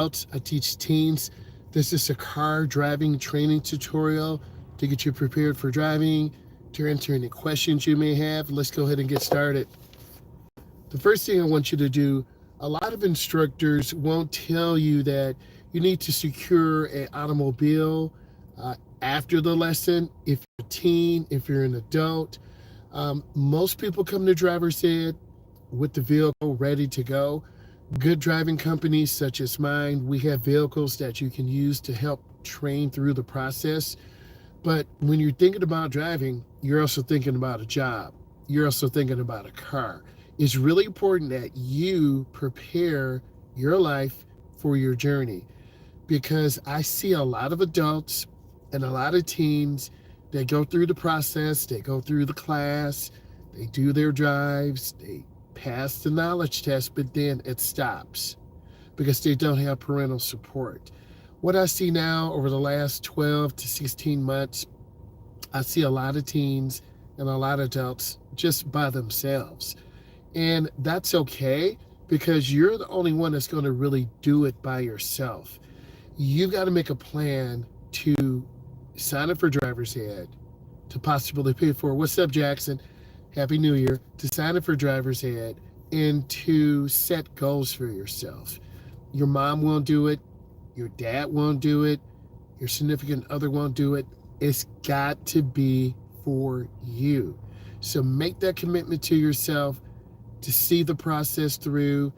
adults, I teach teens. This is a car driving training tutorial to get you prepared for driving, to answer any questions you may have. Let's go ahead and get started. The first thing I want you to do, a lot of instructors won't tell you that you need to secure an automobile after the lesson. If you're a teen, if you're an adult, most people come to driver's ed with the vehicle ready to go. Good driving companies such as mine, we have vehicles that you can use to help train through the process. But when you're thinking about driving, you're also thinking about a job. You're also thinking about a car. It's really important that you prepare your life for your journey, because I see a lot of adults and a lot of teens that go through the process, they go through the class, they do their drives, they pass the knowledge test, but then it stops because they don't have parental support. What I see now over the last 12 to 16 months, I see a lot of teens and a lot of adults just by themselves. And that's okay, because you're the only one that's going to really do it by yourself. You've got to make a plan to sign up for driver's ed, to possibly pay for, what's up, Jackson? Happy New Year. To sign up for driver's ed and to set goals for yourself. Your mom won't do it. Your dad won't do it. Your significant other won't do it. It's got to be for you. So make that commitment to yourself to see the process through,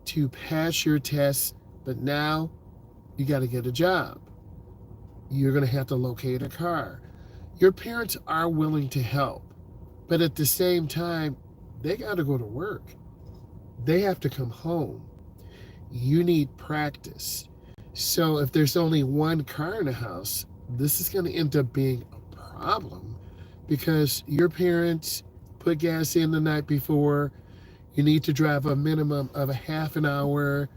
to pass your tests. But now you got to get a job. You're going to have to locate a car. Your parents are willing to help, but at the same time, they got to go to work. They have to come home. You need practice. So if there's only one car in the house, this is going to end up being a problem, because your parents put gas in the night before. You need to drive a minimum of a half an hour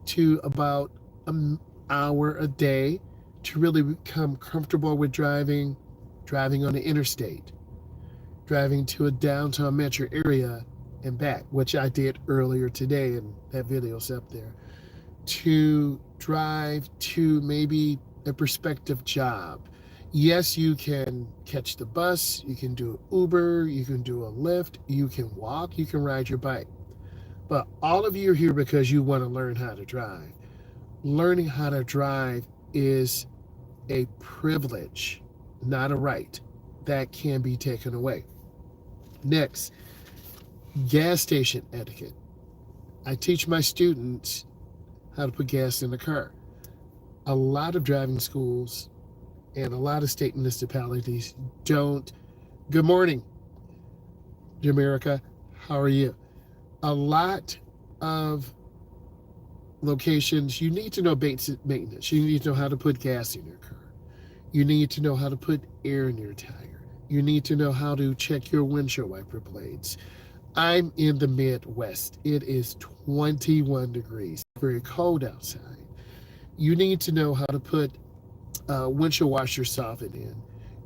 to about an hour a day to really become comfortable with driving on the interstate, driving to a downtown metro area and back, which I did earlier today, and that video's up there, to drive to maybe a prospective job. Yes, you can catch the bus, you can do Uber, you can do a Lyft, you can walk, you can ride your bike. But all of you are here because you want to learn how to drive. Learning how to drive is a privilege, not a right, that can be taken away. Next, gas station etiquette. I teach my students how to put gas in the car. A lot of driving schools and a lot of state municipalities don't. Good morning, Jamaica. How are you? A lot of locations, you need to know basic maintenance. You need to know how to put gas in your car. You need to know how to put air in your tire. You need to know how to check your windshield wiper blades. I'm in the Midwest. It is 21 degrees, very cold outside. You need to know how to put windshield washer soffit in.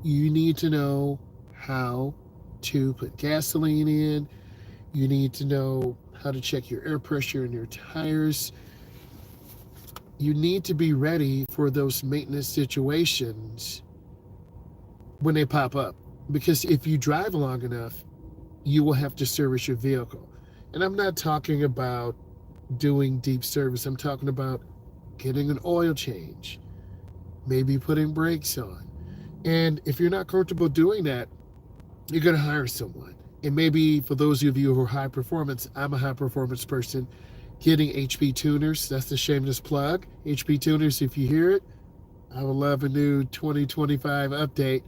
You need to know how to put gasoline in. You need to know how to check your air pressure in your tires. You need to be ready for those maintenance situations when they pop up. Because if you drive long enough, you will have to service your vehicle. And I'm not talking about doing deep service. I'm talking about getting an oil change, maybe putting brakes on. And if you're not comfortable doing that, you're going to hire someone. And maybe for those of you who are high performance, I'm a high performance person, getting HP tuners. That's the shameless plug. HP tuners, if you hear it, I would love a new 2025 update.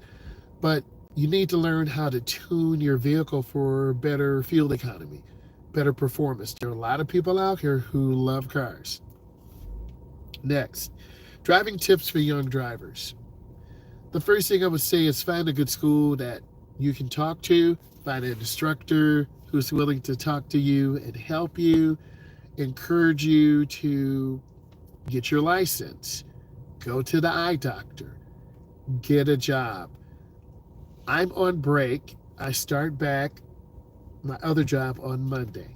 But you need to learn how to tune your vehicle for better fuel economy, better performance. There are a lot of people out here who love cars. Next, driving tips for young drivers. The first thing I would say is find a good school that you can talk to, find an instructor who's willing to talk to you and help you, encourage you to get your license, go to the eye doctor, get a job. I'm on break. I start back my other job on Monday.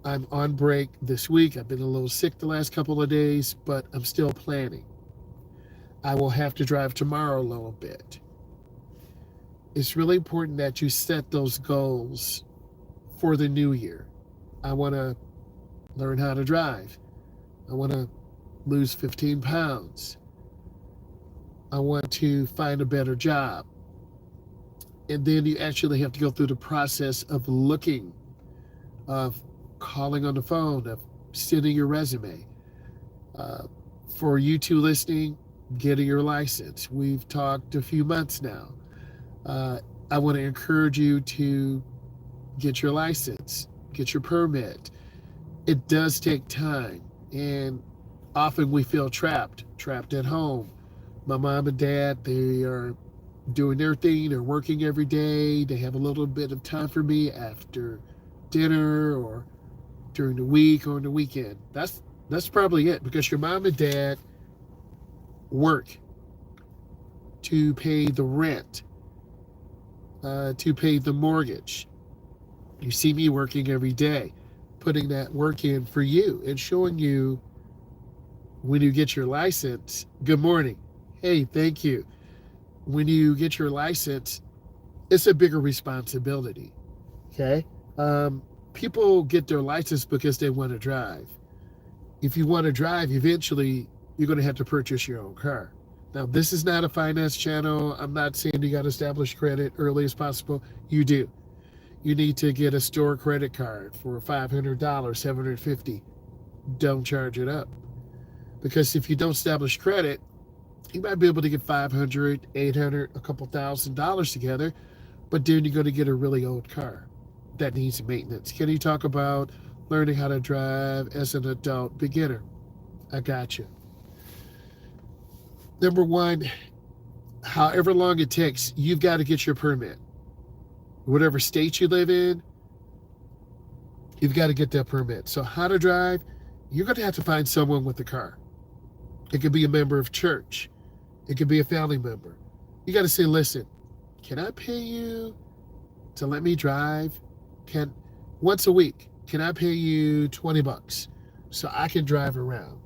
I'm on break this week. I've been a little sick the last couple of days, but I'm still planning. I will have to drive tomorrow a little bit. It's really important that you set those goals for the new year. I want to learn how to drive. I want to lose 15 pounds. I want to find a better job. And then you actually have to go through the process of looking, of calling on the phone, of sending your resume. For you two listening, getting your license. We've talked a few months now. I want to encourage you to get your license, get your permit. It does take time, and often we feel trapped at home. My mom and dad, they are doing their thing. They're working every day. They have a little bit of time for me after dinner or during the week or on the weekend. That's probably it, because your mom and dad work to pay the rent, to pay the mortgage. You see me working every day, putting that work in for you and showing you when you get your license. Good morning. Hey, thank you. When you get your license, it's a bigger responsibility. Okay? People get their license because they want to drive. If you want to drive, eventually you're going to have to purchase your own car. Now, this is not a finance channel. I'm not saying you got to establish credit early as possible. You do. You need to get a store credit card for $500, $750. Don't charge it up. Because if you don't establish credit, you might be able to get $500, $800, a couple $1,000s together, but then you're going to get a really old car that needs maintenance. Can you talk about learning how to drive as an adult beginner? I got you. Number one, however long it takes, you've got to get your permit. Whatever state you live in, you've got to get that permit. So how to drive, you're going to have to find someone with a car. It could be a member of church. It could be a family member. You got to say, listen, can I pay you to let me drive? Once a week, can I pay you $20 so I can drive around,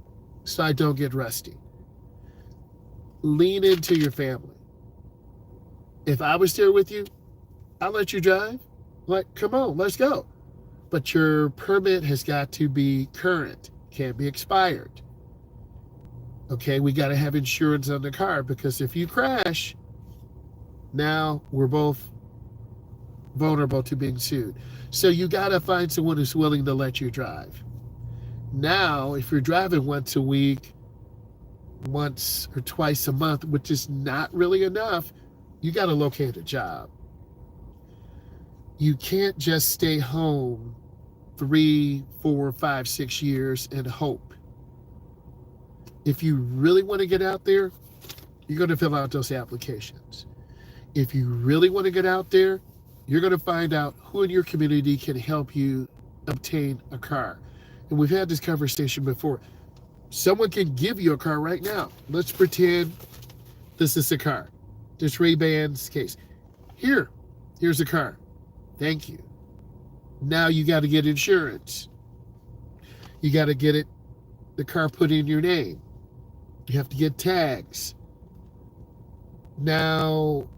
so I don't get rusty? Lean into your family. If I was there with you, I'll let you drive. Like, come on, let's go. But your permit has got to be current, can't be expired. Okay, we got to have insurance on the car, because if you crash, now we're both vulnerable to being sued. So you got to find someone who's willing to let you drive. Now, if you're driving once a week, once or twice a month, which is not really enough, you got to locate a job. You can't just stay home 3, 4, 5, 6 years and hope. If you really want to get out there, you're going to fill out those applications. If you really want to get out there, you're going to find out who in your community can help you obtain a car. And we've had this conversation before. Someone can give you a car right now. Let's pretend this is a car. This Ray-Ban's case. Here's a car. Thank you. Now you got to get insurance. You got to get the car put in your name. You have to get tags. Now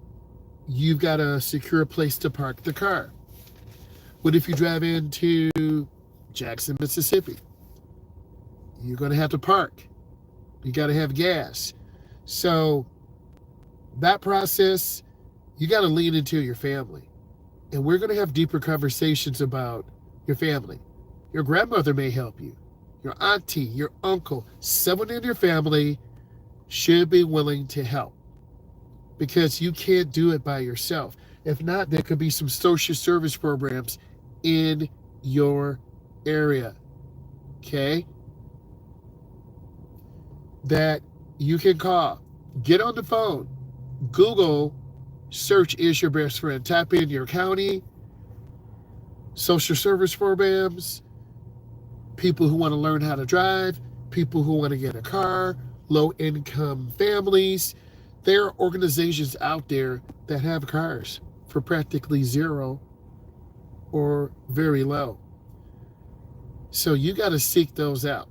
you've got to secure a place to park the car. What if you drive into Jackson, Mississippi? You're going to have to park. You got to have gas. So that process, you got to lean into your family. And we're going to have deeper conversations about your family. Your grandmother may help you. Your auntie, your uncle, someone in your family should be willing to help, because you can't do it by yourself. If not, there could be some social service programs in your area, okay, that you can call. Get on the phone. Google, search Is Your Best Friend. Type in your county, social service programs, people who want to learn how to drive, people who want to get a car, low-income families. There are organizations out there that have cars for practically zero or very low. So you got to seek those out.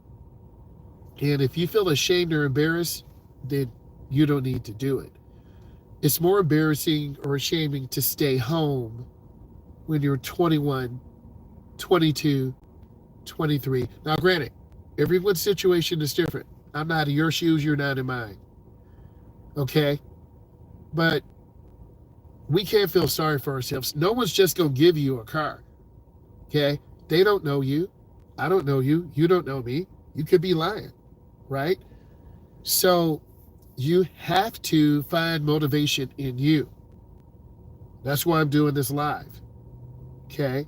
And if you feel ashamed or embarrassed, then you don't need to do it. It's more embarrassing or shaming to stay home when you're 21, 22, 23. Now, granted, everyone's situation is different. I'm not in your shoes, you're not in mine. Okay? But we can't feel sorry for ourselves. No one's just going to give you a car. Okay? They don't know you. I don't know you. You don't know me. You could be lying, right? So you have to find motivation in you. That's why I'm doing this live. Okay?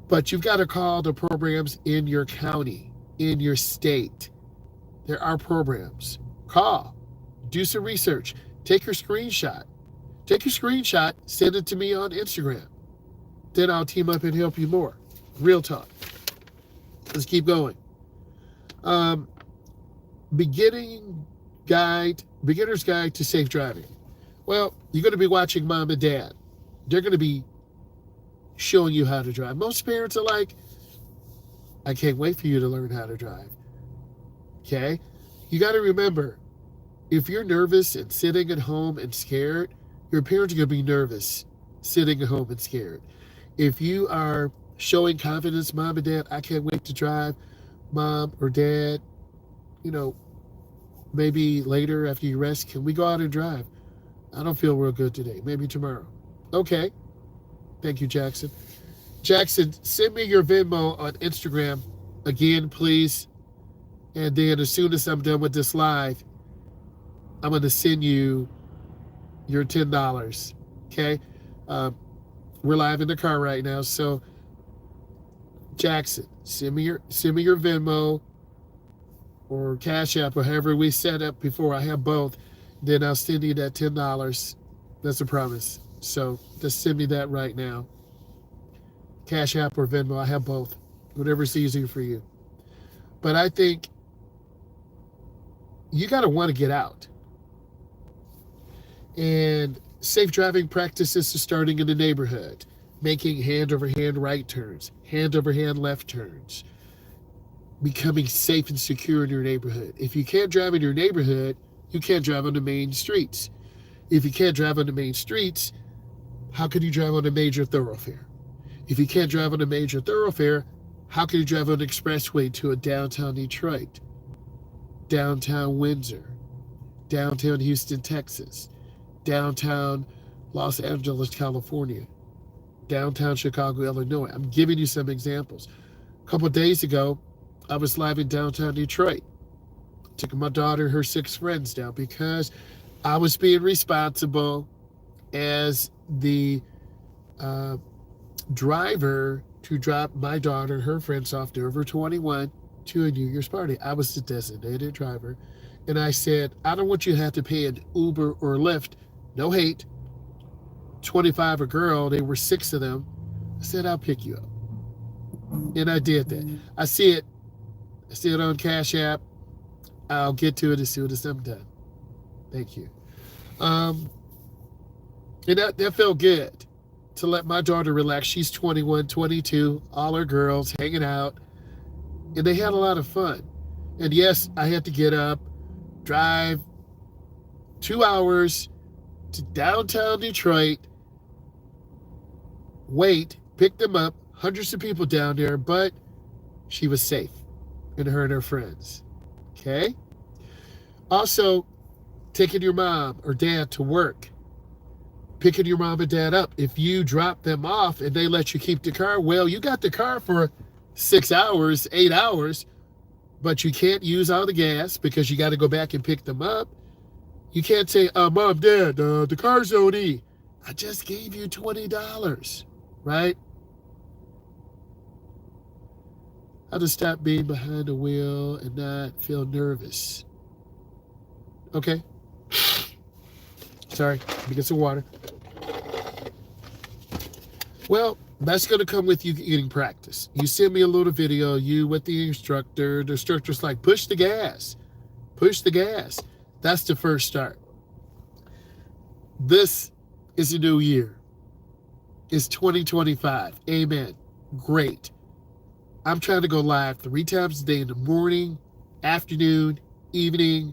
But you've got to call the programs in your county, in your state. There are programs. Call. Do some research. Take your screenshot. Send it to me on Instagram. Then I'll team up and help you more. Real talk. Let's keep going. Beginner's guide to safe driving. Well, you're going to be watching mom and dad. They're going to be showing you how to drive. Most parents are like, I can't wait for you to learn how to drive. Okay? You got to remember, if you're nervous and sitting at home and scared, your parents are going to be nervous sitting at home and scared. If you are showing confidence, mom and dad, I can't wait to drive, mom or dad, maybe later after you rest, can we go out and drive? I don't feel real good today. Maybe tomorrow. Okay. Thank you, Jackson. Jackson, send me your Venmo on Instagram again, please. And then as soon as I'm done with this live, I'm going to send you your $10. Okay? We're live in the car right now. So, Jackson, send me your Venmo or Cash App or however we set up before. I have both. Then I'll send you that $10. That's a promise. So just send me that right now. Cash App or Venmo, I have both. Whatever's easier for you. But I think you got to want to get out. And safe driving practices are starting in the neighborhood. Making hand-over-hand right turns, hand-over-hand left turns. Becoming safe and secure in your neighborhood. If you can't drive in your neighborhood, you can't drive on the main streets. If you can't drive on the main streets, how can you drive on a major thoroughfare? If you can't drive on a major thoroughfare, how can you drive on an expressway to a downtown Detroit, downtown Windsor, downtown Houston, Texas, downtown Los Angeles, California, downtown Chicago, Illinois? I'm giving you some examples. A couple of days ago, I was live in downtown Detroit. Took my daughter and her 6 friends down because I was being responsible as the driver to drop my daughter and her friends off. They're over 21 to a New Year's party. I was the designated driver. And I said, I don't want you to have to pay an Uber or Lyft. No hate. 25 a girl. They were 6 of them. I said, I'll pick you up. And I did that. I see it on Cash App. I'll get to it as soon as I'm done. Thank you. And that felt good to let my daughter relax. She's 21, 22, all her girls hanging out. And they had a lot of fun. And yes, I had to get up, drive 2 hours to downtown Detroit, wait, pick them up, hundreds of people down there, but she was safe, and her and her friends. Okay? Also, taking your mom or dad to work, picking your mom and dad up. If you drop them off and they let you keep the car, well, you got the car for 6 hours, 8 hours, but you can't use all the gas because you got to go back and pick them up. You can't say, Mom, Dad, the car's OD. I just gave you $20, right? How to stop being behind the wheel and not feel nervous. Okay? Sorry, let me get some water. Well, that's going to come with you getting practice. You send me a little video, you with the instructor. The instructor's like, push the gas. Push the gas. That's the first start. This is a new year. It's 2025. Amen. Great. I'm trying to go live 3 times a day in the morning, afternoon, evening,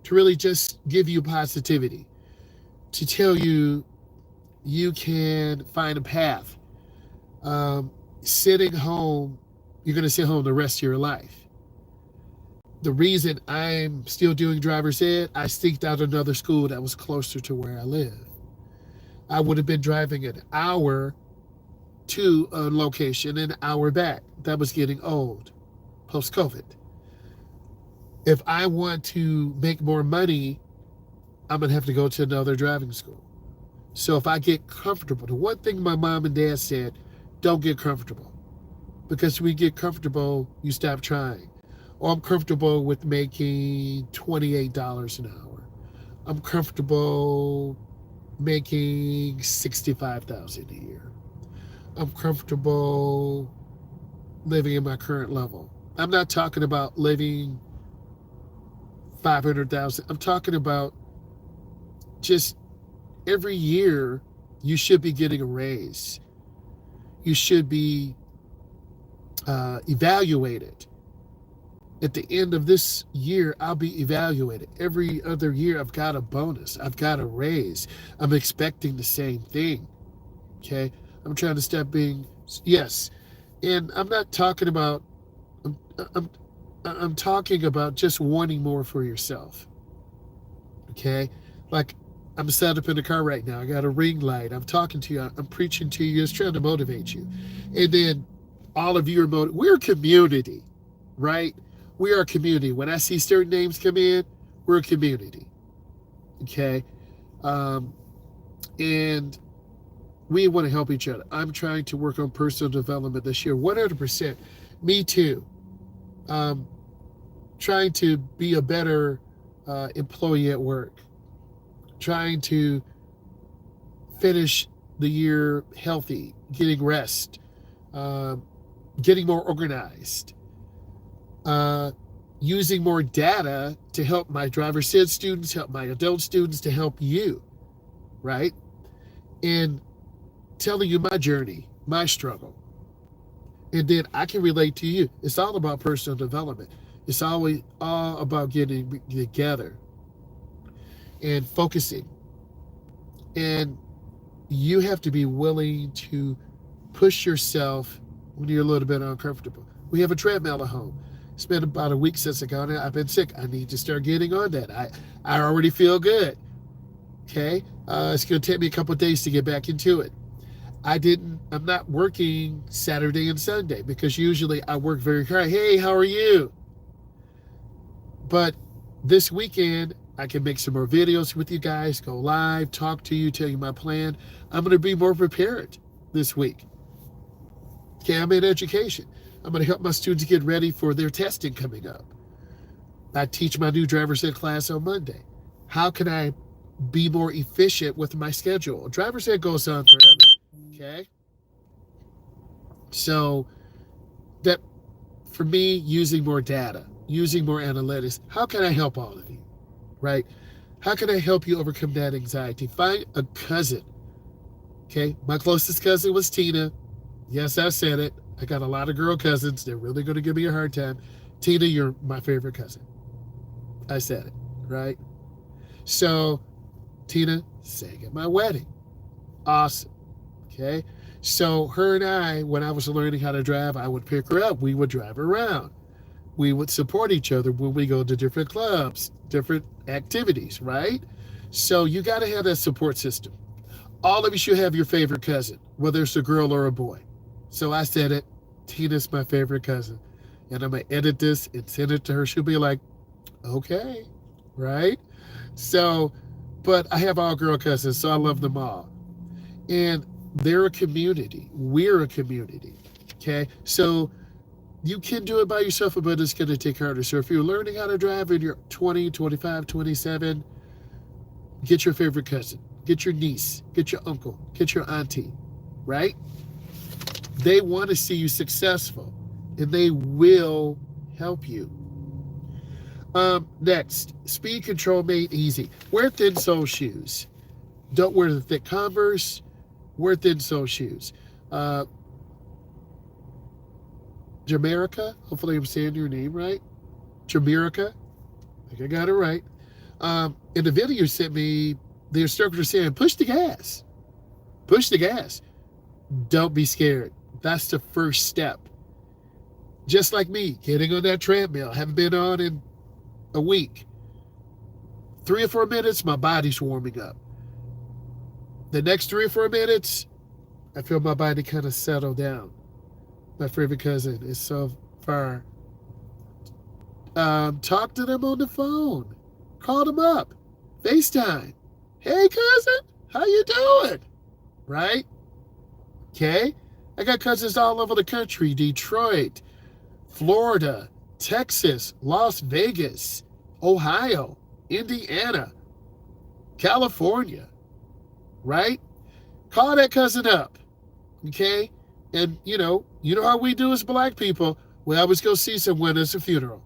to really just give you positivity, to tell you you can find a path. Sitting home, you're going to sit home the rest of your life. The reason I'm still doing driver's ed, I seeked out another school that was closer to where I live. I would have been driving an hour to a location and an hour back. That was getting old post-COVID. If I want to make more money, I'm going to have to go to another driving school. So if I get comfortable, the one thing my mom and dad said, don't get comfortable. Because when you get comfortable, you stop trying. Or I'm comfortable with making $28 an hour. I'm comfortable making $65,000 a year. I'm comfortable living in my current level. I'm not talking about living $500,000. I'm talking about just every year you should be getting a raise. You should be evaluated. At the end of this year, I'll be evaluated. Every other year, I've got a bonus. I've got a raise. I'm expecting the same thing. Okay? I'm trying to stop being, yes. And I'm not talking about, I'm talking about just wanting more for yourself. Okay? Like, I'm set up in the car right now. I got a ring light. I'm talking to you. I'm preaching to you. Just trying to motivate you. And then all of you are motivated. We're a community, right? We are a community. When I see certain names come in, we're a community. Okay? And we want to help each other. I'm trying to work on personal development this year. 100%. Me too. Trying to be a better employee at work. Trying to finish the year healthy, getting rest, getting more organized, using more data to help my driver's ed students, help my adult students, to help you, right? And telling you my journey, my struggle. And then I can relate to you. It's all about personal development. It's always all about getting together and focusing. And you have to be willing to push yourself when you're a little bit uncomfortable. We have a treadmill at home. It's been about a week since I got it. I've been sick. I need to start getting on that. I already feel good. Okay? It's going to take me a couple of days to get back into it. I'm not working Saturday and Sunday because usually I work very hard. Hey, how are you? But this weekend, I can make some more videos with you guys, go live, talk to you, tell you my plan. I'm going to be more prepared this week. Okay, I'm in education. I'm going to help my students get ready for their testing coming up. I teach my new driver's ed class on Monday. How can I be more efficient with my schedule? Driver's ed goes on forever, okay? So that, for me, using more data, using more analytics, how can I help all of you, right? How can I help you overcome that anxiety? Find a cousin, okay? My closest cousin was Tina. Yes, I said it. I got a lot of girl cousins. They're really going to give me a hard time. Tina, you're my favorite cousin. I said it, right? So, Tina sang at my wedding. Awesome. Okay? So, her and I, when I was learning how to drive, I would pick her up. We would drive around. We would support each other when we go to different clubs, different activities, right? So, you got to have that support system. All of you should have your favorite cousin, whether it's a girl or a boy. So I said it. Tina's my favorite cousin. And I'm going to edit this and send it to her. She'll be like, okay, right? So, but I have all girl cousins, so I love them all. And they're a community. We're a community, okay? So you can do it by yourself, but it's going to take harder. So if you're learning how to drive and you're 20, 25, 27, get your favorite cousin. Get your niece. Get your uncle. Get your auntie, right? They want to see you successful, and they will help you. Next, speed control made easy. Wear thin sole shoes. Don't wear the thick Converse. Wear thin sole shoes. Jamaica. Hopefully I'm saying your name right. Jamaica. I think I got it right. In the video you sent me, the instructor saying, push the gas. Push the gas. Don't be scared. That's the first step. Just like me, getting on that treadmill. Haven't been on in a week. 3 or 4 minutes, my body's warming up. The next 3 or 4 minutes, I feel my body kind of settle down. My favorite cousin is so far. Talk to them on the phone. Call them up. FaceTime. Hey, cousin, how you doing? Right? Okay? I got cousins all over the country. Detroit, Florida, Texas, Las Vegas, Ohio, Indiana, California. Right? Call that cousin up. Okay? And, you know how we do as black people. We always go see someone at a funeral.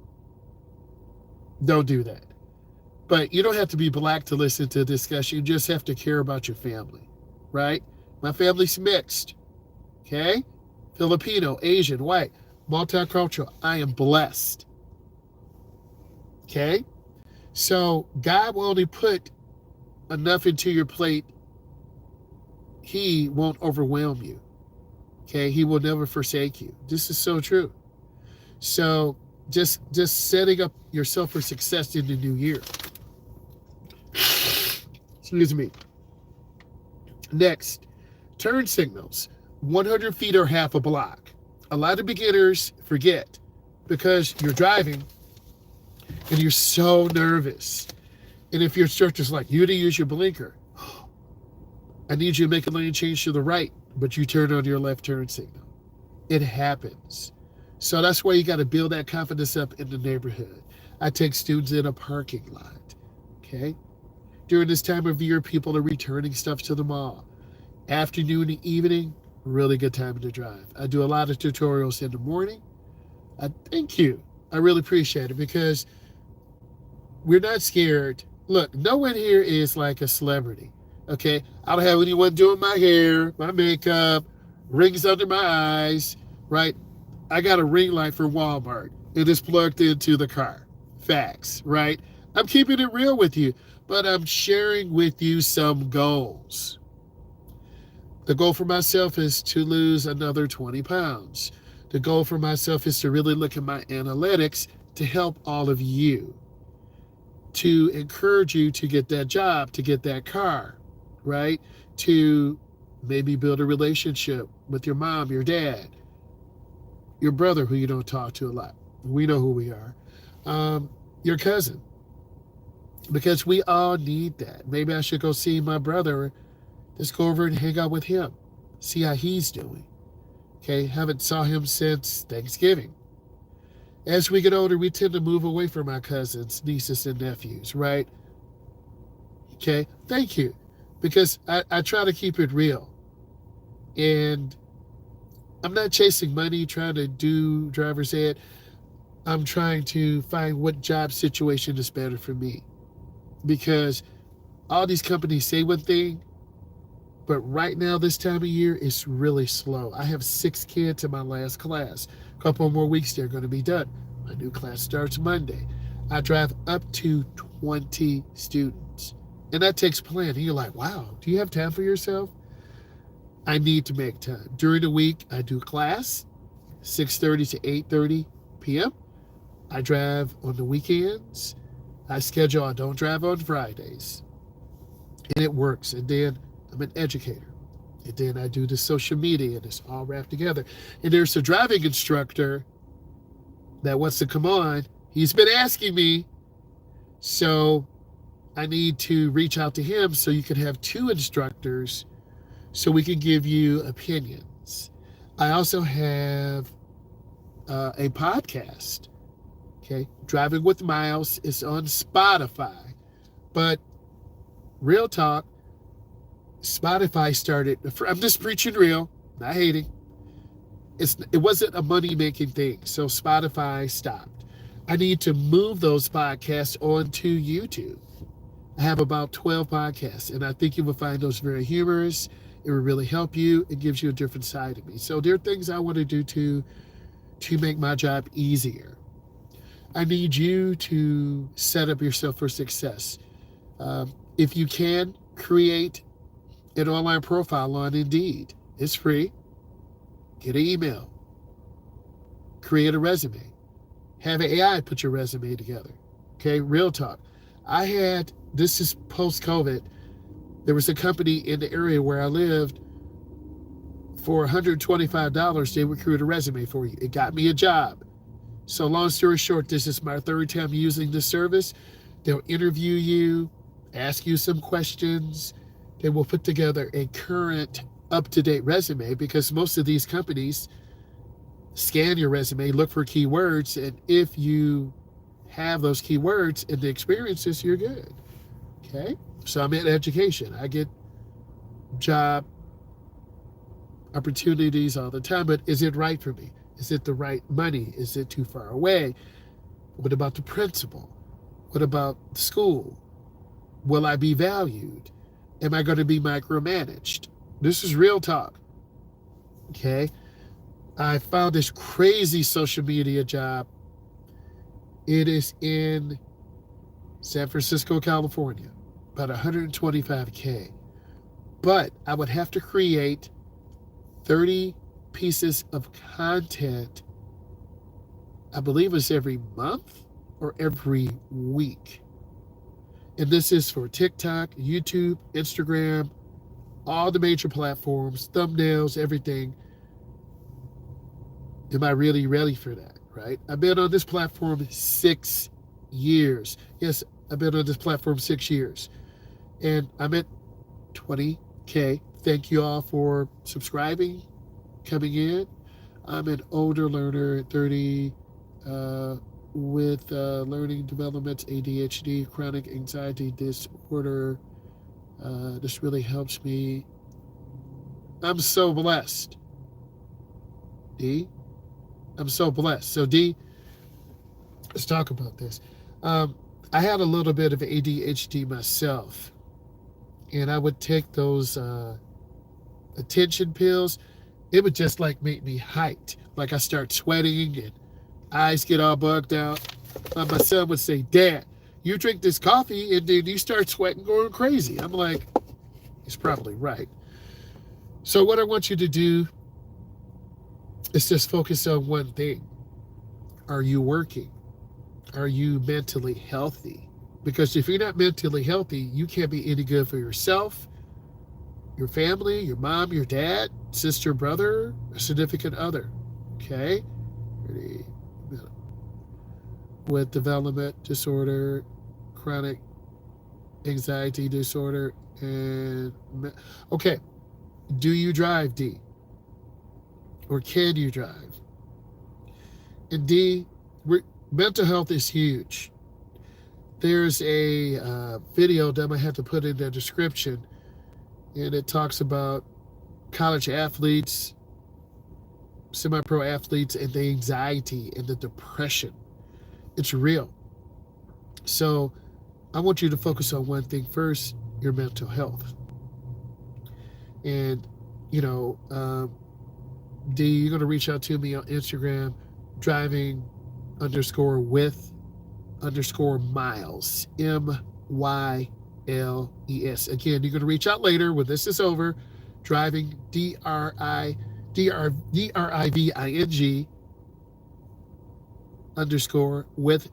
Don't do that. But you don't have to be black to listen to a discussion. You just have to care about your family, right? My family's mixed, okay? Filipino, Asian, white, multicultural. I am blessed, okay? So God will only put enough into your plate. He won't overwhelm you, okay? He will never forsake you. This is so true. So just setting up yourself for success in the new year. Excuse me. Next, turn signals. 100 feet or half a block. A lot of beginners forget because you're driving and you're so nervous. And if your instructor's like, you didn't use your blinker, I need you to make a lane change to the right, but you turn on your left turn signal. It happens. So that's why you got to build that confidence up in the neighborhood. I take students in a parking lot, okay? During this time of year, people are returning stuff to the mall. Afternoon and evening, really good time to drive. I do a lot of tutorials in the morning. Thank you. I really appreciate it because we're not scared. Look, no one here is like a celebrity, okay? I don't have anyone doing my hair, my makeup, rings under my eyes, right? I got a ring light for Walmart. It is plugged into the car. Facts, right? I'm keeping it real with you, but I'm sharing with you some goals. The goal for myself is to lose another 20 pounds. The goal for myself is to really look at my analytics to help all of you, to encourage you to get that job, to get that car, right? To maybe build a relationship with your mom, your dad, your brother who you don't talk to a lot. We know who we are. Your cousin. Because we all need that. Maybe I should go see my brother. Let's go over and hang out with him. See how he's doing. Okay, haven't saw him since Thanksgiving. As we get older, we tend to move away from our cousins, nieces, and nephews, right? Okay, thank you. Because I try to keep it real. And I'm not chasing money, trying to do driver's ed. I'm trying to find what job situation is better for me. Because all these companies say one thing, but right now, this time of year, it's really slow. I have 6 kids in my last class. A couple more weeks, they're going to be done. My new class starts Monday. I drive up to 20 students. And that takes planning. You're like, wow, do you have time for yourself? I need to make time. During the week, I do class, 6:30 to 8:30 p.m. I drive on the weekends. I don't drive on Fridays. And it works. And then I'm an educator. And then I do the social media, and it's all wrapped together. And there's a driving instructor that wants to come on. He's been asking me. So I need to reach out to him so you can have 2 instructors so we can give you opinions. I also have a podcast. Okay, Driving with Myles is on Spotify. But real talk, Spotify started, I'm just preaching real, not hating. It wasn't a money-making thing, so Spotify stopped. I need to move those podcasts onto YouTube. I have about 12 podcasts, and I think you will find those very humorous. It will really help you. It gives you a different side of me. So there are things I want to do to to make my job easier. I need you to set up yourself for success. If you can, create an online profile on Indeed. It's free. Get an email. Create a resume. Have an AI put your resume together. Okay, real talk. This is post-COVID, there was a company in the area where I lived. For $125, they would create a resume for you. It got me a job. So long story short, this is my third time using this service. They'll interview you, ask you some questions. They will put together a current, up-to-date resume, because most of these companies scan your resume, look for keywords, and if you have those keywords and the experiences, you're good. Okay? So I'm in education. I get job opportunities all the time, but is it right for me? Is it the right money? Is it too far away? What about the principal? What about the school? Will I be valued? Am I going to be micromanaged? This is real talk. Okay? I found this crazy social media job. It is in San Francisco, California, about $125K. But I would have to create 30 pieces of content, I believe it's every month or every week. And this is for TikTok, YouTube, Instagram, all the major platforms, thumbnails, everything. Am I really ready for that, right? I've been on this platform 6 years. Yes, I've been on this platform 6 years. And I'm at 20K. Thank you all for subscribing, coming in. I'm an older learner at 30 with learning developments, ADHD, chronic anxiety disorder. This really helps me. I'm so blessed. D, I'm so blessed. So D, let's talk about this. I had a little bit of ADHD myself, and I would take those attention pills. It would just like make me hyped. Like I start sweating and eyes get all bugged out. My son would say, "Dad, you drink this coffee and then you start sweating, going crazy." I'm like, he's probably right. So what I want you to do is just focus on one thing. Are you working? Are you mentally healthy? Because if you're not mentally healthy, you can't be any good for yourself, your family, your mom, your dad, sister, brother, a significant other. Okay? With development disorder, chronic anxiety disorder, and okay. Do you drive, D? Or can you drive? And D, mental health is huge. There's a video that I have to put in the description, and it talks about college athletes, semi-pro athletes, and the anxiety and the depression. It's real. So I want you to focus on one thing first, your mental health. And, D, you're going to reach out to me on Instagram, driving_with_Myles, MYLES. Again, you're going to reach out later when this is over, driving, DRIVING, _with, WITH,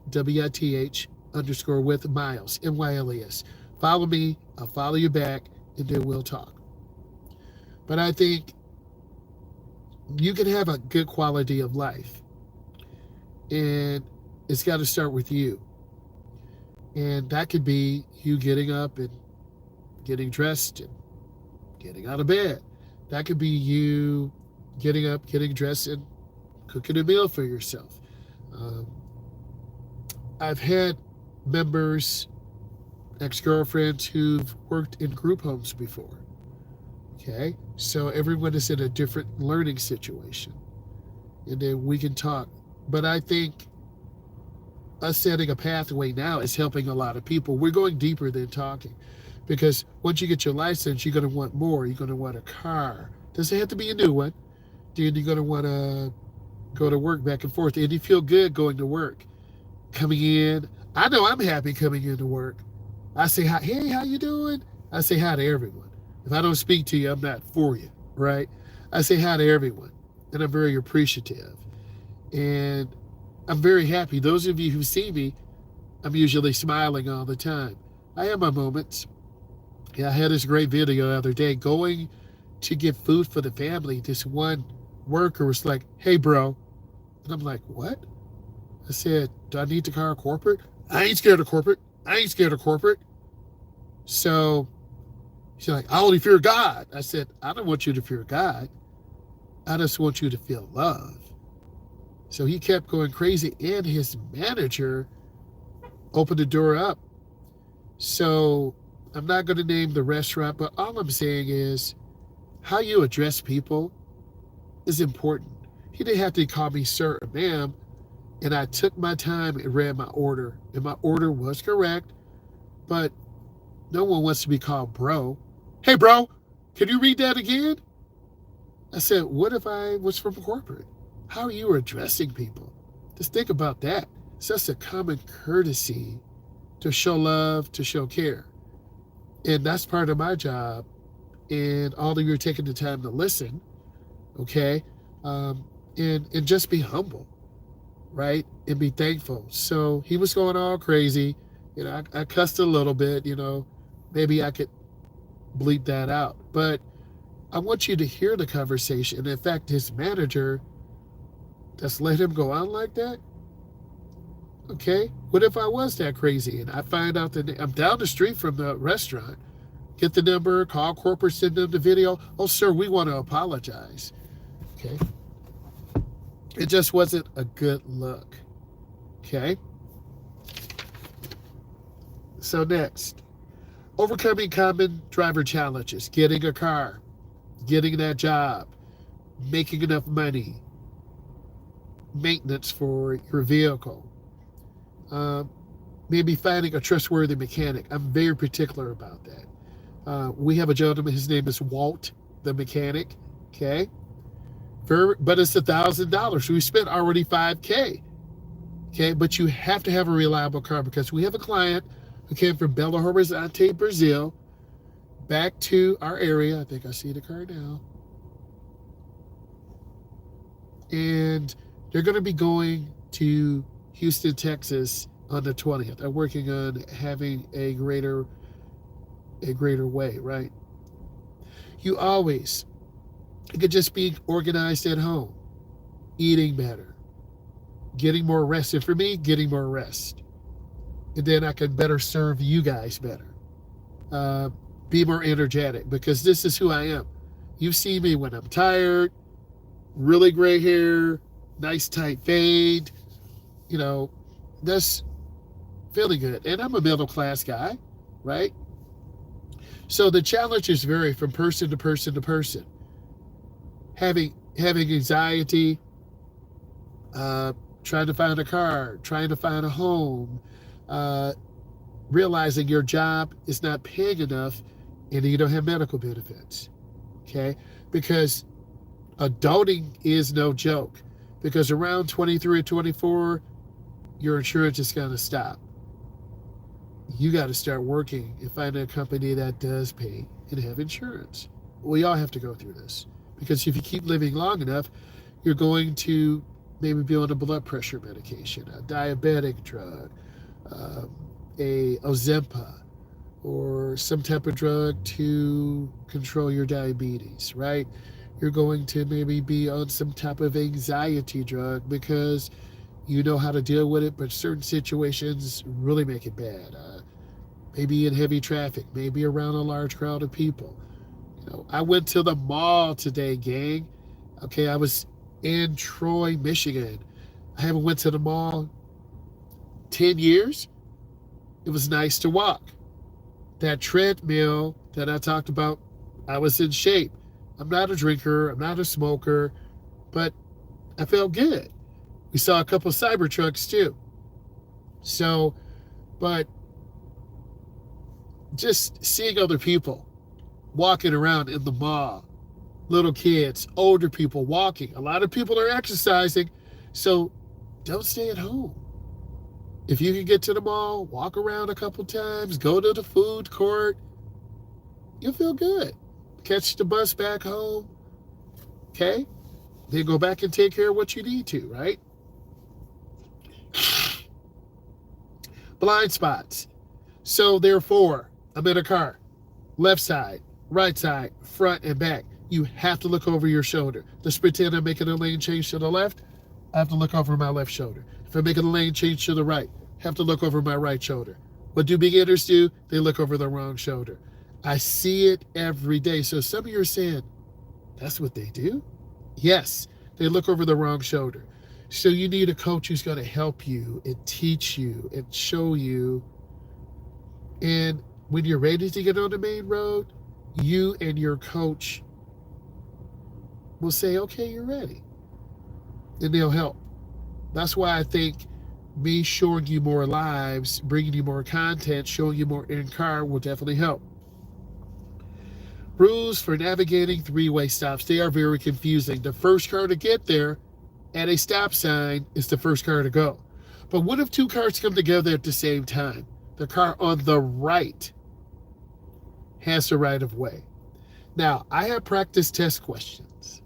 _with Myles, MYLES. Follow me, I'll follow you back, and then we'll talk. But I think you can have a good quality of life, and it's got to start with you. And that could be you getting up and getting dressed and getting out of bed. That could be you getting up, getting dressed, and cooking a meal for yourself. I've had members, ex-girlfriends who've worked in group homes before. Okay, so everyone is in a different learning situation, and then we can talk. But I think us setting a pathway now is helping a lot of people. We're going deeper than talking, because once you get your license, you're going to want more. You're going to want a car. Doesn't have to be a new one. Then you're going to want a go to work back and forth. And you feel good going to work. Coming in, I know I'm happy coming into work. I say hi, hey, how you doing? I say hi to everyone. If I don't speak to you, I'm not for you, right? I say hi to everyone, and I'm very appreciative. And I'm very happy. Those of you who see me, I'm usually smiling all the time. I have my moments. Yeah, I had this great video the other day going to get food for the family. This one worker was like, hey, bro. And I'm like, what? I said, do I need to call corporate? I ain't scared of corporate. I ain't scared of corporate. So she's like, I only fear God. I said, I don't want you to fear God. I just want you to feel love. So he kept going crazy, and his manager opened the door up. So I'm not going to name the restaurant, but all I'm saying is how you address people is important. He didn't have to call me sir or ma'am, and I took my time and read my order, and my order was correct, but no one wants to be called bro. Hey, bro, can you read that again? I said, what if I was from corporate? How are you addressing people? Just think about that. It's just a common courtesy to show love, to show care. And that's part of my job. And all of you are taking the time to listen, okay? And just be humble, right? And be thankful. So he was going all crazy. You know, I cussed a little bit, you know. Maybe I could bleep that out. But I want you to hear the conversation. In fact, his manager just let him go on like that? Okay, what if I was that crazy and I find out that I'm down the street from the restaurant, get the number, call corporate, send them the video. Oh, sir, we want to apologize. Okay. It just wasn't a good look. Okay. So next, overcoming common driver challenges, getting a car, getting that job, making enough money, maintenance for your vehicle, maybe finding a trustworthy mechanic. I'm very particular about that. We have a gentleman, his name is Walt, the mechanic, okay? But it's $1,000. So we spent already $5,000, okay? But you have to have a reliable car, because we have a client who came from Belo Horizonte, Brazil, back to our area. I think I see the car now. And they're going to be going to Houston, Texas on the 20th. I'm working on having a greater way, right? It could just be organized at home, eating better, getting more rest. And for me, getting more rest. And then I can better serve you guys better. Be more energetic, because this is who I am. You see me when I'm tired, really gray hair, nice tight fade, you know, that's feeling good. And I'm a middle class guy, right? So the challenges vary from person to person to person. Having anxiety, trying to find a car, trying to find a home, realizing your job is not paying enough and you don't have medical benefits, okay? Because adulting is no joke, because around 23 or 24, your insurance is going to stop. You got to start working and find a company that does pay and have insurance. We all have to go through this, because if you keep living long enough, you're going to maybe be on a blood pressure medication, a diabetic drug, a Ozempic, or some type of drug to control your diabetes, right? You're going to maybe be on some type of anxiety drug because you know how to deal with it, but certain situations really make it bad. Maybe in heavy traffic, maybe around a large crowd of people. You know, I went to the mall today, gang. Okay, I was in Troy, Michigan. I haven't went to the mall 10 years. It was nice to walk. That treadmill that I talked about, I was in shape. I'm not a drinker, I'm not a smoker, but I felt good. We saw a couple of Cybertrucks too. So, but just seeing other people walking around in the mall, little kids, older people walking. A lot of people are exercising, So don't stay at home. If you can get to the mall, walk around a couple times, go to the food court, you'll feel good. Catch the bus back home, okay? Then go back and take care of what you need to, right? Blind spots. So therefore, I'm in a car, left side, right side, front and back. You have to look over your shoulder. Let's pretend I'm making a lane change to the left. I have to look over my left shoulder. If I'm making a lane change to the right, I have to look over my right shoulder. What do beginners do? They look over the wrong shoulder. I see it every day. So some of you are saying, that's what they do? Yes, they look over the wrong shoulder. So you need a coach who's going to help you and teach you and show you. And when you're ready to get on the main road, you and your coach will say, okay, you're ready. And they'll help. That's why I think me showing you more lives, bringing you more content, showing you more in-car will definitely help. Rules for navigating three-way stops. They are very confusing. The first car to get there at a stop sign is the first car to go. But what if two cars come together at the same time? The car on the right has the right of way. Now, I have practice test questions.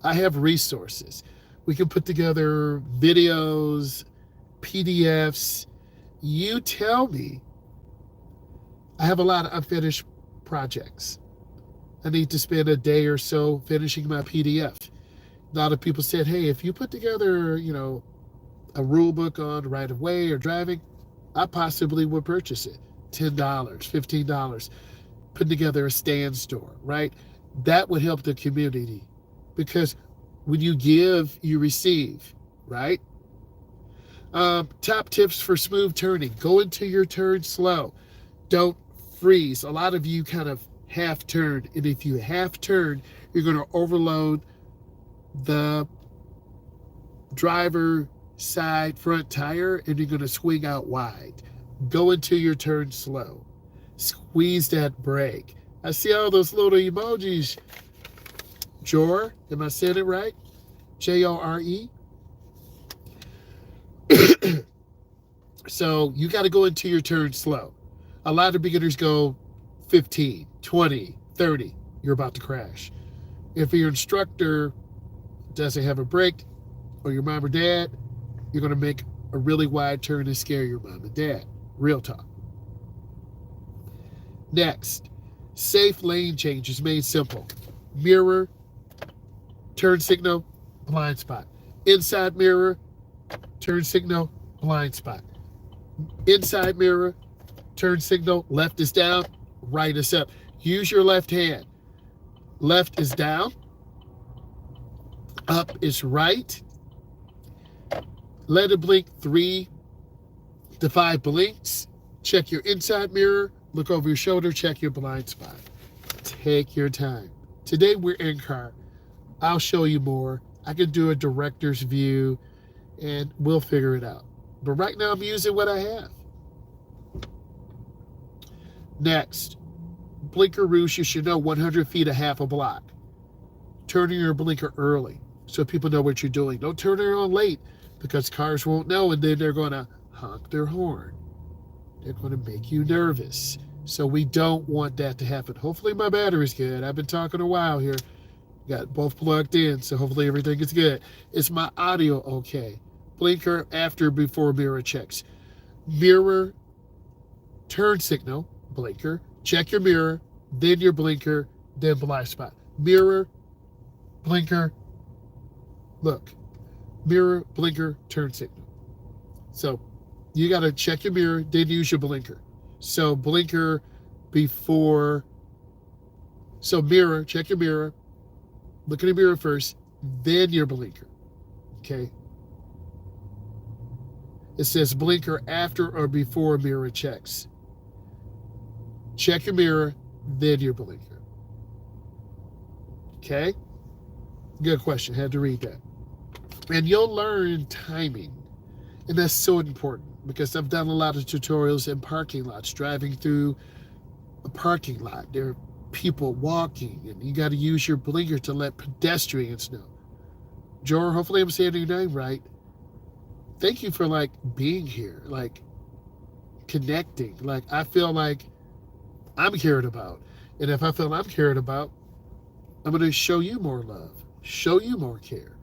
I have resources. We can put together videos, PDFs. You tell me. I have a lot of unfinished projects. I need to spend a day or so finishing my PDF. A lot of people said, hey, if you put together, a rule book on right of way or driving, I possibly would purchase it. $10, $15, putting together a stand store, right? That would help the community because when you give, you receive, right? Top tips for smooth turning. Go into your turn slow. Don't freeze. A lot of you kind of half turn, and if you half turn, you're going to overload the driver side front tire and you're going to swing out wide. Go into your turn slow. Squeeze that brake. I see all those little emojis. Jore, am I saying it right? Jore. So you got to go into your turn slow. A lot of beginners go 15, 20, 30. You're about to crash. If your instructor doesn't have a brake, or your mom or dad, you're going to make a really wide turn and scare your mom and dad. Real talk. Next, safe lane change is made simple. Mirror, turn signal, blind spot. Inside mirror, turn signal, blind spot. Inside mirror, turn signal, left is down, right is up. Use your left hand. Left is down, up is right. Let it blink 3 to 5 blinks. Check your inside mirror, look over your shoulder, check your blind spot. Take your time. Today we're in car. I'll show you more. I can do a director's view and we'll figure it out. But right now I'm using what I have. Next, blinker roost, you should know 100 feet a half a block. Turning your blinker early so people know what you're doing. Don't turn it on late because cars won't know and then they're going to honk their horn. They're going to make you nervous. So we don't want that to happen. Hopefully my battery's good. I've been talking a while here. Got both plugged in, so hopefully everything is good. Is my audio okay? Blinker after, before mirror checks. Mirror, turn signal, blinker. Check your mirror, then your blinker, then blind spot. Mirror, blinker, look. Mirror, blinker, turn signal. So you got to check your mirror, then use your blinker. So blinker before, so mirror, check your mirror, look in the mirror first, then your blinker, okay? It says blinker after or before mirror checks. Check your mirror, then your blinker. Okay? Good question, had to read that. And you'll learn timing. And that's so important because I've done a lot of tutorials in parking lots, driving through a parking lot. There are people walking and you got to use your blinker to let pedestrians know. Jor, hopefully I'm saying your name right. thank you for like being here, like connecting. Like I feel like I'm cared about. And if I feel I'm cared about, I'm going to show you more love, show you more care,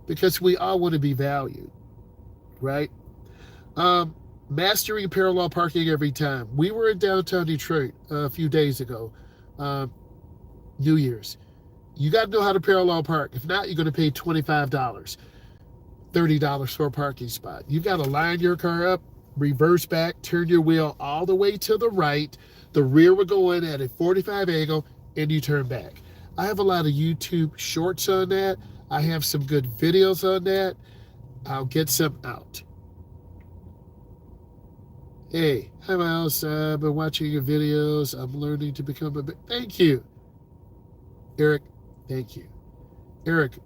because we all want to be valued, right? Um, Mastering parallel parking every time. We were in downtown Detroit a few days ago, um, New Year's. You got to know how to parallel park. If not, you're going to pay $25, $30 for a parking spot. You got to line your car up, reverse back, turn your wheel all the way to the right. The rear will go in at a 45 angle, and you turn back. I have a lot of YouTube shorts on that. I have some good videos on that. I'll get some out. Hey, hi Myles. I've been watching your videos. I'm learning to become a bit. Thank you, Eric. Thank you, Eric.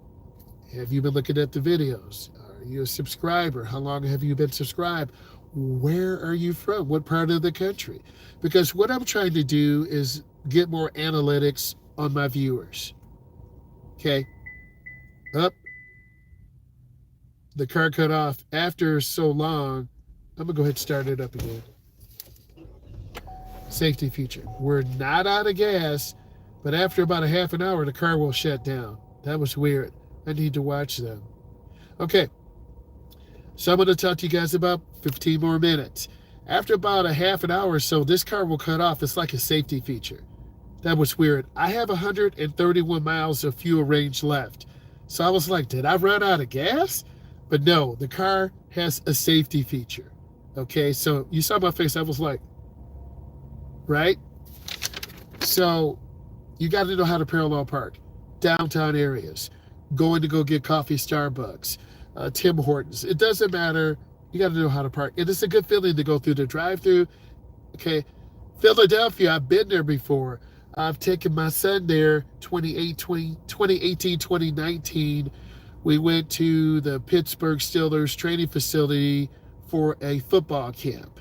Have you been looking at the videos? Are you a subscriber? How long have you been subscribed? Where are you from? What part of the country? Because what I'm trying to do is get more analytics on my viewers. Okay. Up. The car cut off after so long. I'm going to go ahead and start it up again. Safety feature. We're not out of gas, but after about a half an hour, the car will shut down. That was weird. I need to watch them. Okay. So I'm going to talk to you guys about 15 more minutes. After about a half an hour or so, this car will cut off. It's like a safety feature. That was weird. I have 131 miles of fuel range left. So I was like, did I run out of gas? But no, the car has a safety feature. Okay, so you saw my face. I was like, right? So you got to know how to parallel park. Downtown areas. Going to go get coffee, Starbucks, Tim Hortons. It doesn't matter. You got to know how to park. And it's a good feeling to go through the drive-thru. Okay, Philadelphia, I've been there before. I've taken my son there 2018, 2019. We went to the Pittsburgh Steelers training facility for a football camp.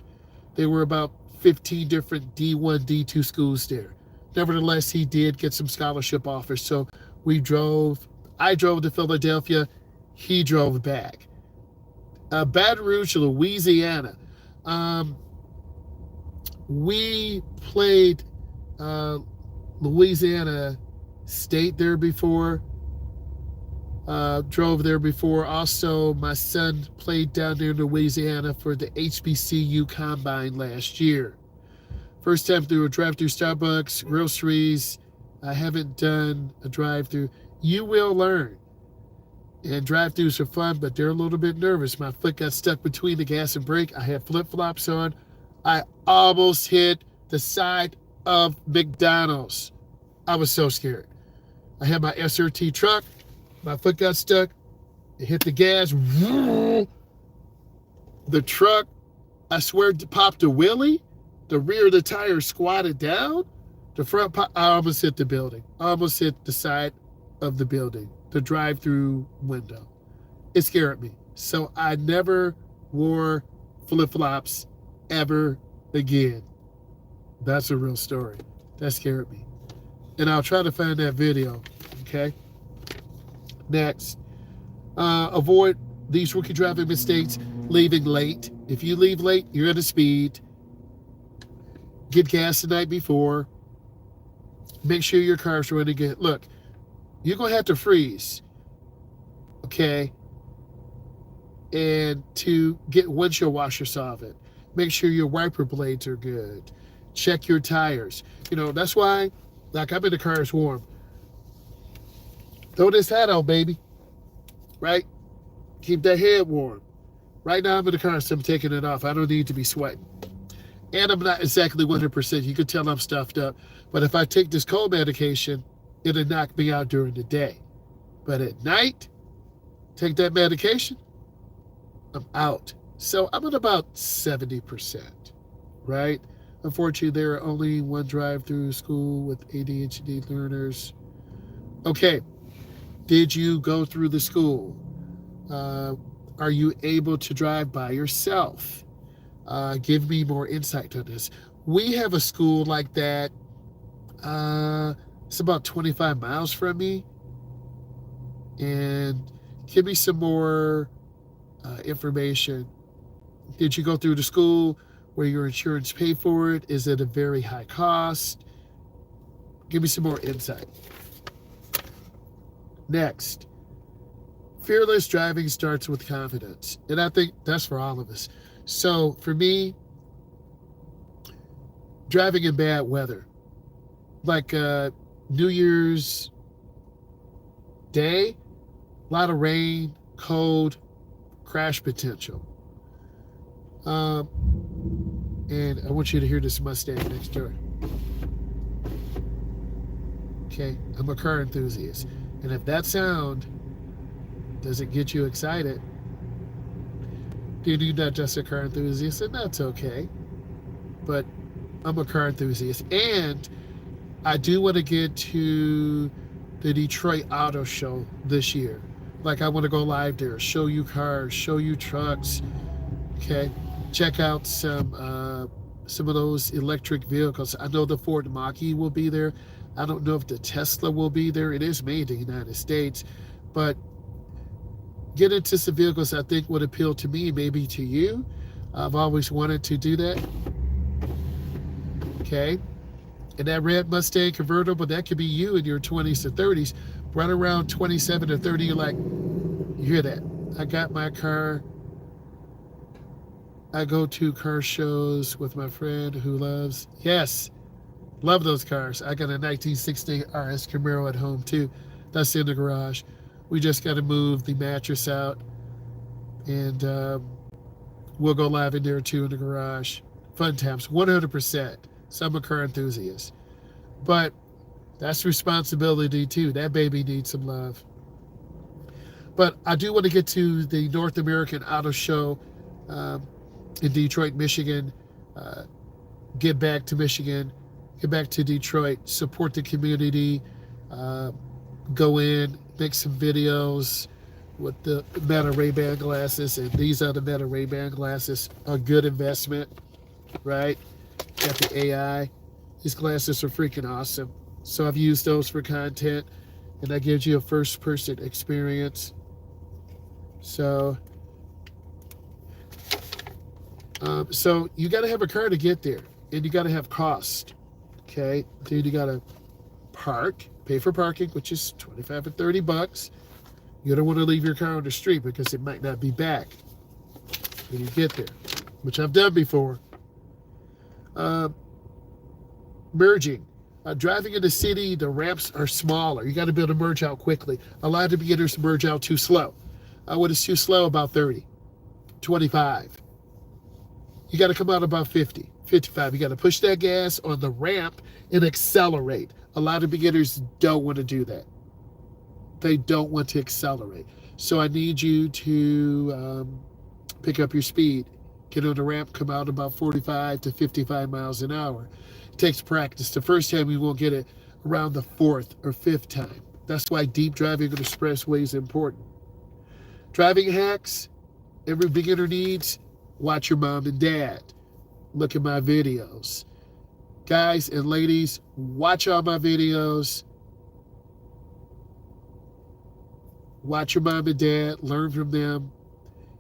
There were about 15 different D1, D2 schools there. Nevertheless, he did get some scholarship offers. So I drove to Philadelphia. He drove back. Baton Rouge, Louisiana. We played Louisiana State there before. Drove there before. Also, my son played down there in Louisiana for the HBCU Combine last year. First time through a drive-through Starbucks, groceries. I haven't done a drive-through. You will learn. And drive-thrus are fun, but they're a little bit nervous. My foot got stuck between the gas and brake. I had flip-flops on. I almost hit the side of McDonald's. I was so scared. I had my SRT truck. My foot got stuck. It hit the gas. The truck, I swear, popped a wheelie. The rear of the tire squatted down. The front, I almost hit the building. I almost hit the side of the building, the drive-through window. It scared me. So I never wore flip-flops ever again. That's a real story. That scared me. And I'll try to find that video, okay? Next, avoid these rookie driving mistakes, leaving late. If you leave late, you're at a speed. Get gas the night before. Make sure your car's running good. Look, you're going to have to freeze, okay? And to get windshield washer solvent, make sure your wiper blades are good. Check your tires. You know, that's why, like, I'm in the car, it's warm. Throw this hat on, baby, right? Keep that head warm. Right now I'm in the car, so I'm taking it off. I don't need to be sweating. And I'm not exactly 100%. You can tell I'm stuffed up. But if I take this cold medication, it'll knock me out during the day. But at night, take that medication, I'm out. So I'm at about 70%, right? Unfortunately, there are only one drive-through school with ADHD learners. Okay, did you go through the school? Are you able to drive by yourself? Give me more insight on this. We have a school like that. It's about 25 miles from me. And give me some more information. Did you go through the school where your insurance paid for it? Is it a very high cost? Give me some more insight. Next, fearless driving starts with confidence. And I think that's for all of us. So for me, driving in bad weather, like New Year's Day, a lot of rain, cold, crash potential. And I want you to hear this Mustang next door. Okay, I'm a car enthusiast. And if that sound doesn't get you excited, you're not just a car enthusiast, and that's okay. But I'm a car enthusiast. And I do want to get to the Detroit Auto Show this year. Like, I want to go live there, show you cars, show you trucks. Okay, check out some of those electric vehicles. I know the Ford Mach-E will be there. I don't know if the Tesla will be there. It is made in the United States, but get into some vehicles I think would appeal to me, maybe to you. I've always wanted to do that. Okay, and that red Mustang convertible, that could be you in your 20s or 30s. Right around 27 or 30, you're like, you hear that? I got my car. I go to car shows with my friend who loves, yes, love those cars. I got a 1960 RS Camaro at home too. That's in the garage. We just got to move the mattress out, and we'll go live in there too in the garage. Fun times, 100%. So I'm a car enthusiast. But that's responsibility too. That baby needs some love. But I do want to get to the North American Auto Show in Detroit, Michigan. Get back to Michigan. Get back to Detroit. Support the community. Go in, make some videos with the Meta Ray-Ban glasses. And these are the Meta Ray-Ban glasses. A good investment, right? Got the AI. These glasses are freaking awesome. So I've used those for content, and that gives you a first-person experience. So you got to have a car to get there, and you got to have cost. Okay, dude, you got to pay for parking, which is $25 or $30. You don't want to leave your car on the street because it might not be back when you get there, which I've done before. Merging. Driving in the city, the ramps are smaller. You got to be able to merge out quickly. A lot of the beginners merge out too slow. When it's too slow, about 30, 25. You got to come out about 50, 55. You got to push that gas on the ramp and accelerate. A lot of beginners don't want to do that. They don't want to accelerate. So I need you to pick up your speed. Get on the ramp, come out about 45 to 55 miles an hour. It takes practice. The first time you won't get it, around the fourth or fifth time. That's why deep driving on the expressway is important. Driving hacks, every beginner needs, watch your mom and dad. Look at my videos. Guys and ladies, watch all my videos. Watch your mom and dad, learn from them.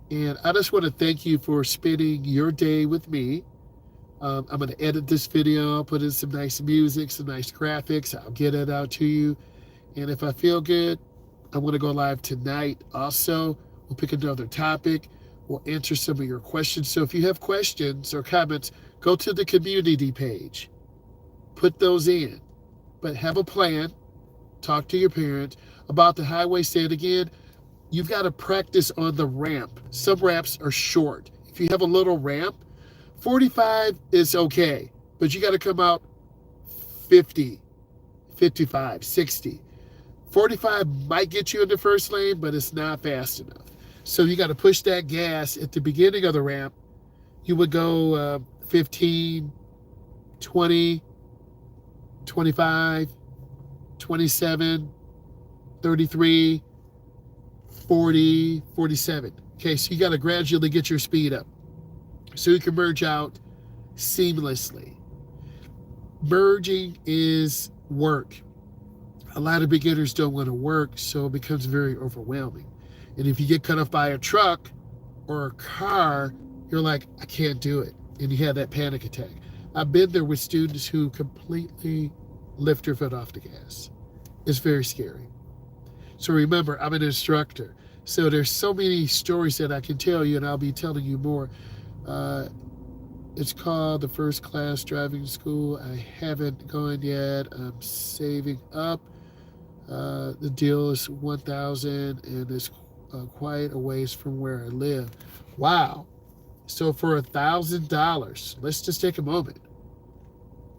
And I just want to thank you for spending your day with me. I'm going to edit this video. I'll put in some nice music, some nice graphics. I'll get it out to you. And if I feel good, I'm going to go live tonight. Also, we'll pick another topic. We'll answer some of your questions. So if you have questions or comments, go to the community page. Put those in. But have a plan. Talk to your parents about the highway. Say it again. You've got to practice on the ramp. Some ramps are short. If you have a little ramp, 45 is okay, but you got to come out 50, 55, 60. 45 might get you in the first lane, but it's not fast enough. So you got to push that gas at the beginning of the ramp. You would go 15, 20, 25, 27, 33, 40, 47. Okay, so you got to gradually get your speed up so you can merge out seamlessly. Merging is work. A lot of beginners don't want to work, so it becomes very overwhelming. And if you get cut off by a truck, or a car, you're like, I can't do it. And you have that panic attack. I've been there with students who completely lift their foot off the gas. It's very scary. So remember, I'm an instructor. So there's so many stories that I can tell you, and I'll be telling you more. Uh, it's called the First Class Driving School. I haven't gone yet. I'm saving up. The deal is $1,000, and it's quite a ways from where I live. Wow. So for $1,000, let's just take a moment.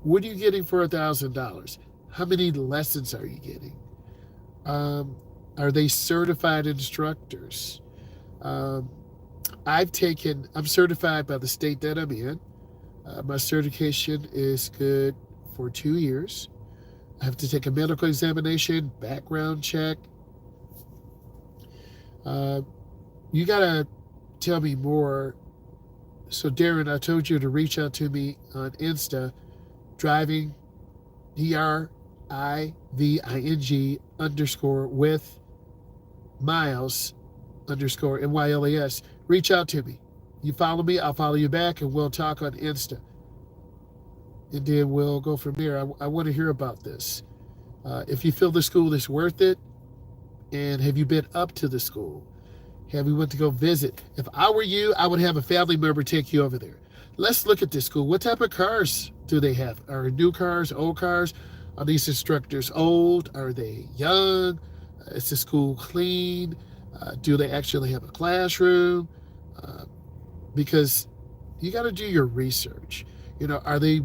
What are you getting for $1,000? How many lessons are you getting? Are they certified instructors? I'm certified by the state that I'm in. My certification is good for 2 years. I have to take a medical examination, background check. You got to tell me more. So Darren, I told you to reach out to me on Insta, driving, DRIVING _ with Myles _ MYLES. Reach out to me. You follow me, I'll follow you back, and we'll talk on Insta. And then we'll go from there. I want to hear about this. If you feel the school is worth it, and have you been up to the school? Have you went to go visit? If I were you, I would have a family member take you over there. Let's look at this school. What type of cars do they have? Are new cars, old cars? Are these instructors old? Are they young? Is the school clean? Do they actually have a classroom? Because you got to do your research. Are they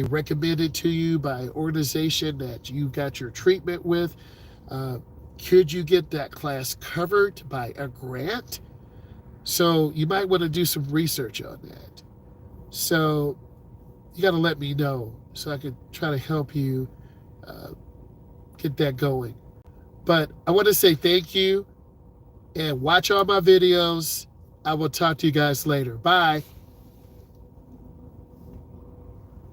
recommended to you by an organization that you got your treatment with? Could you get that class covered by a grant? So you might want to do some research on that. So you got to let me know so I can try to help you get that going. But I want to say thank you and watch all my videos. I will talk to you guys later. Bye.